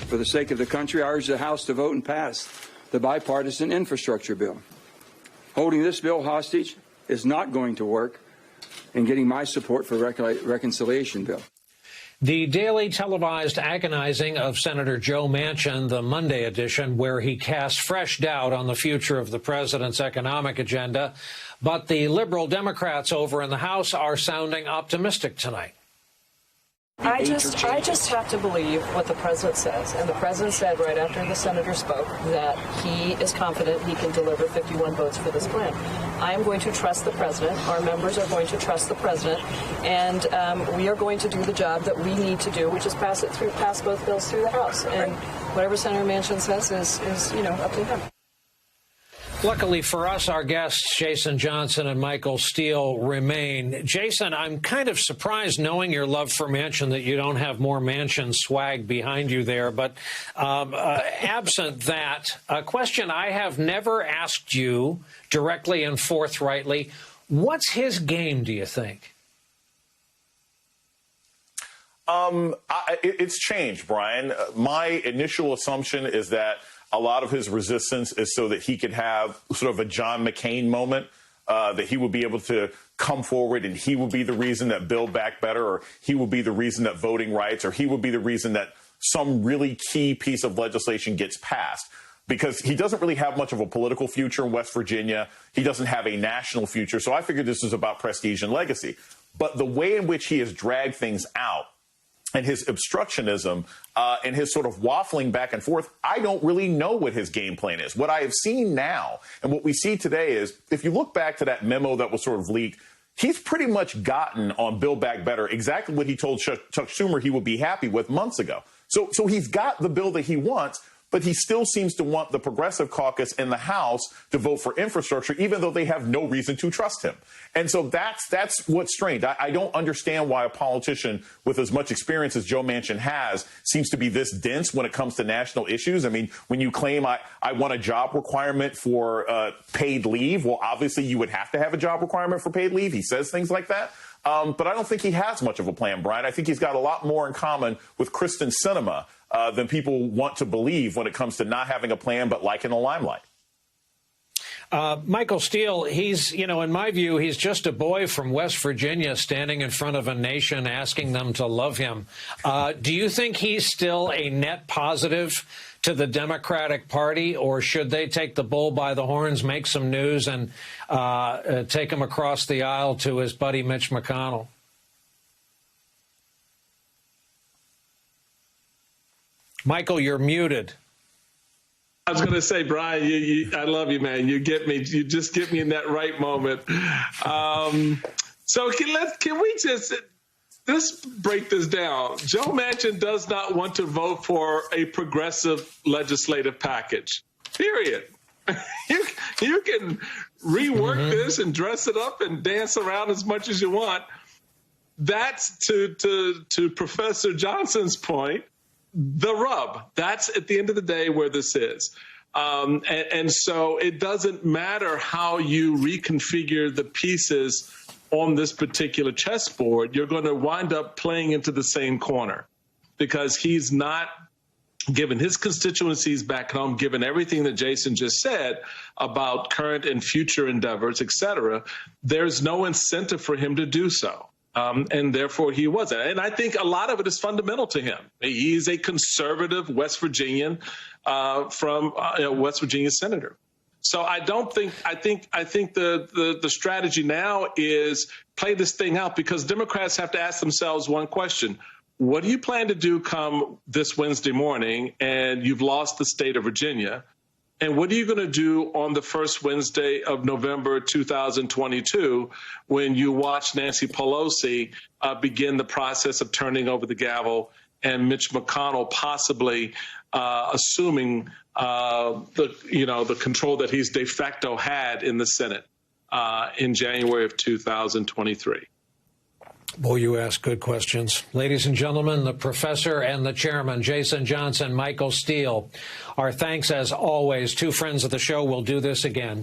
For the sake of the country, I urge the House to vote and pass the bipartisan infrastructure bill. Holding this bill hostage is not going to work in getting my support for reconciliation bill. The daily televised agonizing of Senator Joe Manchin, the Monday edition, where he cast fresh doubt on the future of the president's economic agenda. But the liberal Democrats over in the House are sounding optimistic tonight. I just have to believe what the president says. And the president said right after the senator spoke that he is confident he can deliver 51 votes for this plan. I am going to trust the president. Our members are going to trust the president. And we are going to do the job that we need to do, which is pass both bills through the House. And whatever Senator Manchin says is up to him. Luckily for us, our guests, Jason Johnson and Michael Steele, remain. Jason, I'm kind of surprised, knowing your love for Manchin, that you don't have more Manchin swag behind you there. But absent that, a question I have never asked you directly and forthrightly, what's his game, do you think? It's changed, Brian. My initial assumption is that a lot of his resistance is so that he could have sort of a John McCain moment, that he would be able to come forward and he would be the reason that Build Back Better, or he would be the reason that voting rights, or he would be the reason that some really key piece of legislation gets passed. Because he doesn't really have much of a political future in West Virginia. He doesn't have a national future. So I figured this was about prestige and legacy. But the way in which he has dragged things out, and his obstructionism and his sort of waffling back and forth, I don't really know what his game plan is. What I have seen now and what we see today is, if you look back to that memo that was sort of leaked, he's pretty much gotten on Build Back Better exactly what he told Chuck Schumer he would be happy with months ago. So he's got the bill that he wants, but he still seems to want the Progressive Caucus in the House to vote for infrastructure, even though they have no reason to trust him. And so that's what's strange. I don't understand why a politician with as much experience as Joe Manchin has seems to be this dense when it comes to national issues. I mean, when you claim I want a job requirement for paid leave, well, obviously you would have to have a job requirement for paid leave. He says things like that. But I don't think he has much of a plan, Brian. I think he's got a lot more in common with Kristen Sinema than people want to believe when it comes to not having a plan but liking the limelight. Michael Steele, he's, in my view, he's just a boy from West Virginia standing in front of a nation asking them to love him. Do you think he's still a net positive to the Democratic Party, or should they take the bull by the horns, make some news, and take him across the aisle to his buddy Mitch McConnell? Michael, you're muted. I was going to say, Brian, I love you, man. You get me. You just get me in that right moment. So can we let's break this down. Joe Manchin does not want to vote for a progressive legislative package, period. You can rework this and dress it up and dance around as much as you want. That's to Professor Johnson's point, the rub. That's at the end of the day where this is. And so it doesn't matter how you reconfigure the pieces on this particular chessboard, you're going to wind up playing into the same corner, because he's not, given his constituencies back home, given everything that Jason just said about current and future endeavors, et cetera, there's no incentive for him to do so. And therefore he wasn't. And I think a lot of it is fundamental to him. He's a conservative West Virginian from West Virginia senator. So I think the strategy now is play this thing out, because Democrats have to ask themselves one question. What do you plan to do come this Wednesday morning and you've lost the state of Virginia? And what are you going to do on the first Wednesday of November 2022 when you watch Nancy Pelosi begin the process of turning over the gavel and Mitch McConnell possibly assuming the control that he's de facto had in the Senate in January of 2023? Boy, you ask good questions. Ladies and gentlemen, the professor and the chairman, Jason Johnson, Michael Steele. Our thanks, as always. Two friends of the show will do this again.